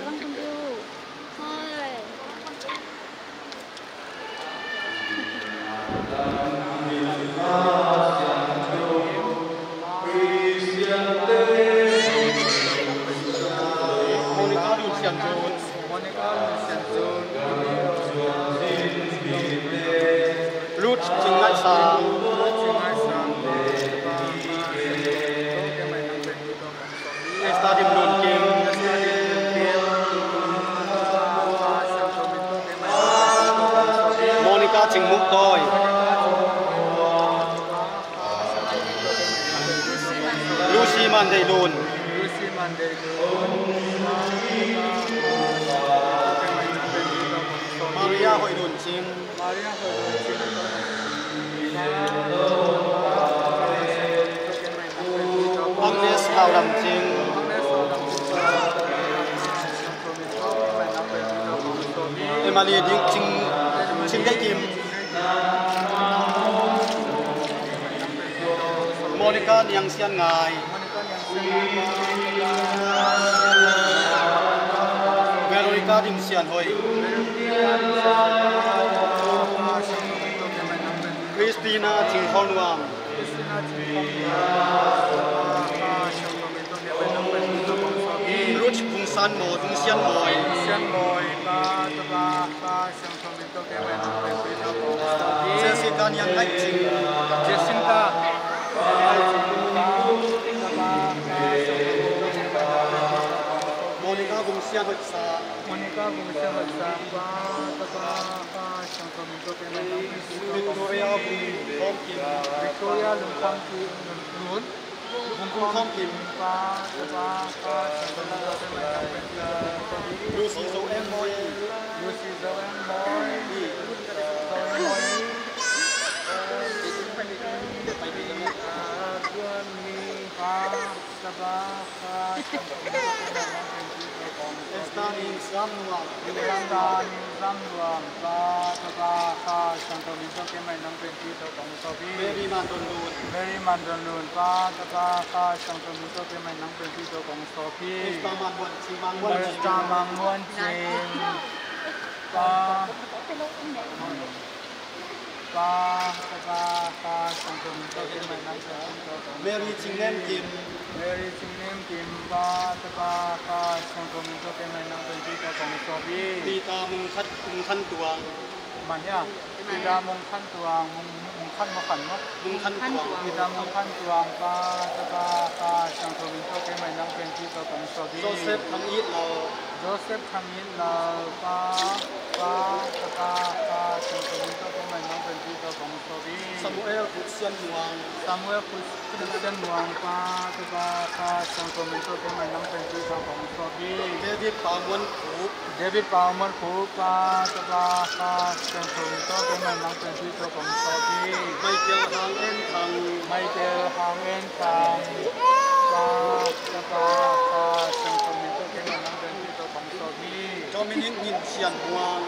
Vâng, con yêu. Thôi. Monica Lucian Jones. Ruth Chingai Sang. Estadim Nun Kim. Monica Ching Muk Toy. Lucy Mandei Lun. Maria Hoi Lun Ching. Agnes Hao Lam Ching. Emily Ding Ching Gai Kim. Monica Niang Sian Ngai. Veronica Dim Sian Hoi. Christina Ching Hon Wang. Ruth Bung San Mo Bung Sian Moi. Jessica Niang Gai Ching. Monica Bung Sian Hoi Sa. Victoria Bung Khom Kim. Bung Khom Kim. Lucy Zo Em Moi. Estanin Samwa. Mary Mandon Mary Chingnem Kim. Pita Mung Khan Tuang. Manya, Pita Mung Khan Tuang, Mung Khan Makan, Mung Khan Tuang. Pita Mung Khan Tuang, Sang Tomin to ke mai nang pen to kong sobi. Joseph Thang Yit Lao. Joseph Thang Yit Lao Sang Tomin to ke mai nang pen to kong sobi. Samuel Putsian Muang. Putsian Muang Sang Tomin to ke mai nang pen to kong sobi. David Pamon Phup. Sang Tomin to ke mai nang pen to kong sobi. Michael Hang En Thang. Dominic Min Sian Muang.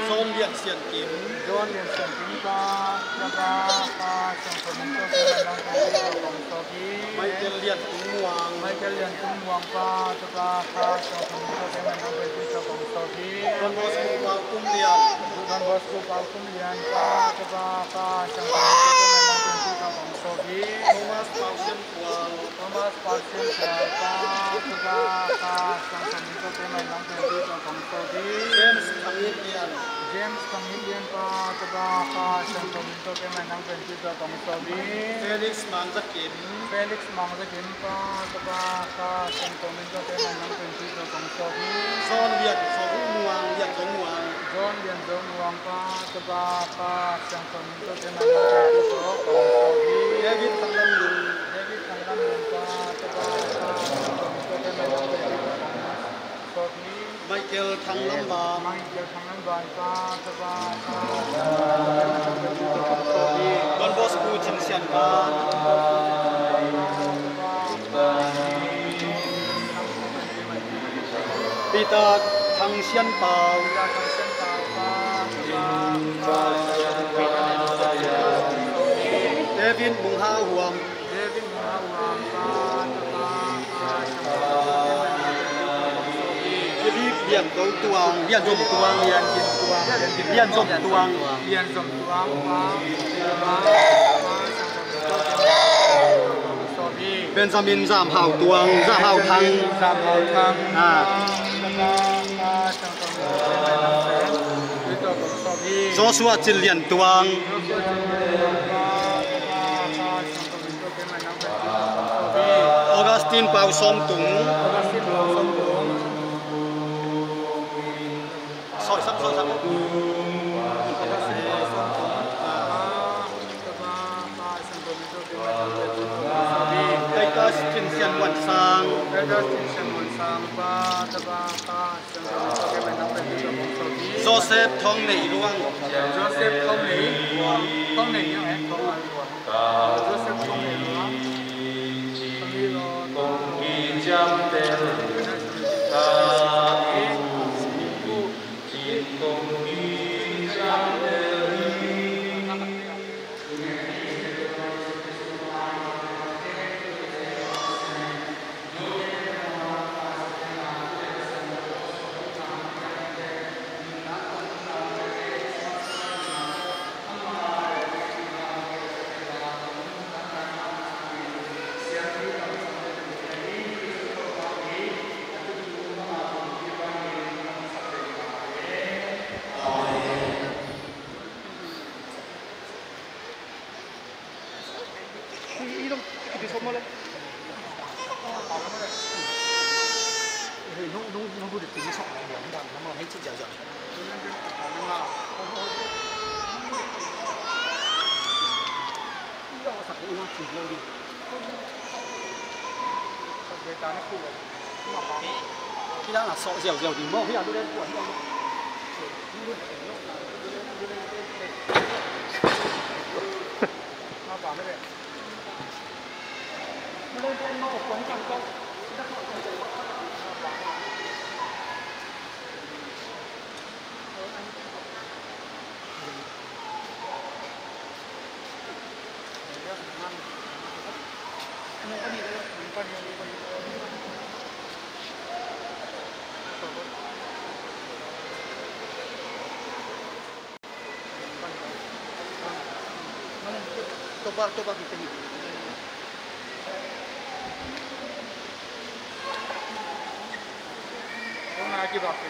Son Lian Sian Kim. Michael Lian Tung Muang. Don Bosco Pao Kum Lian. Thomas Pao Sian Kuang. James Kamilian. Felix Mangzakim. Son Lian Song Muang. David Thang Lam Lun. Michael Thang Lam Ba. Don Bosco Chin Sian Ba. Peter Thang Sian Pao. David Mung Ha Huang. Liên Tấu Tuang, Liên Dùm Tuang, Liên Kim Tuang, Liên Dùm Tuang, Liên Dùm Tuang, Benjamin Giảm Hảo Tuang, Giảm Hảo Thăng, Giảm Hảo Thăng, Joshua Chil Liên Tuang, Augustine Pao Som Tung, soi sắp. Titus Chin Sian Wan Sang, Joseph Thong Nei Luang, Joseph Thong Nei như thế, Joseph Thong Nei Luang, khi đang là sọ dẻo thì mò bây giờ tôi đem cuộn Coba kita ni.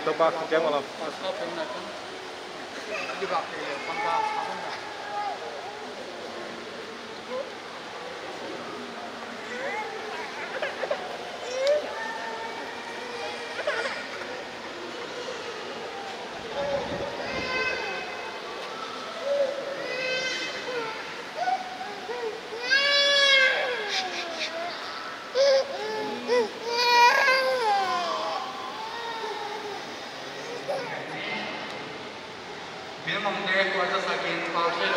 Coba kita malam. Biar mengdek kuasa sakit, pakai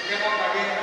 Kaya mo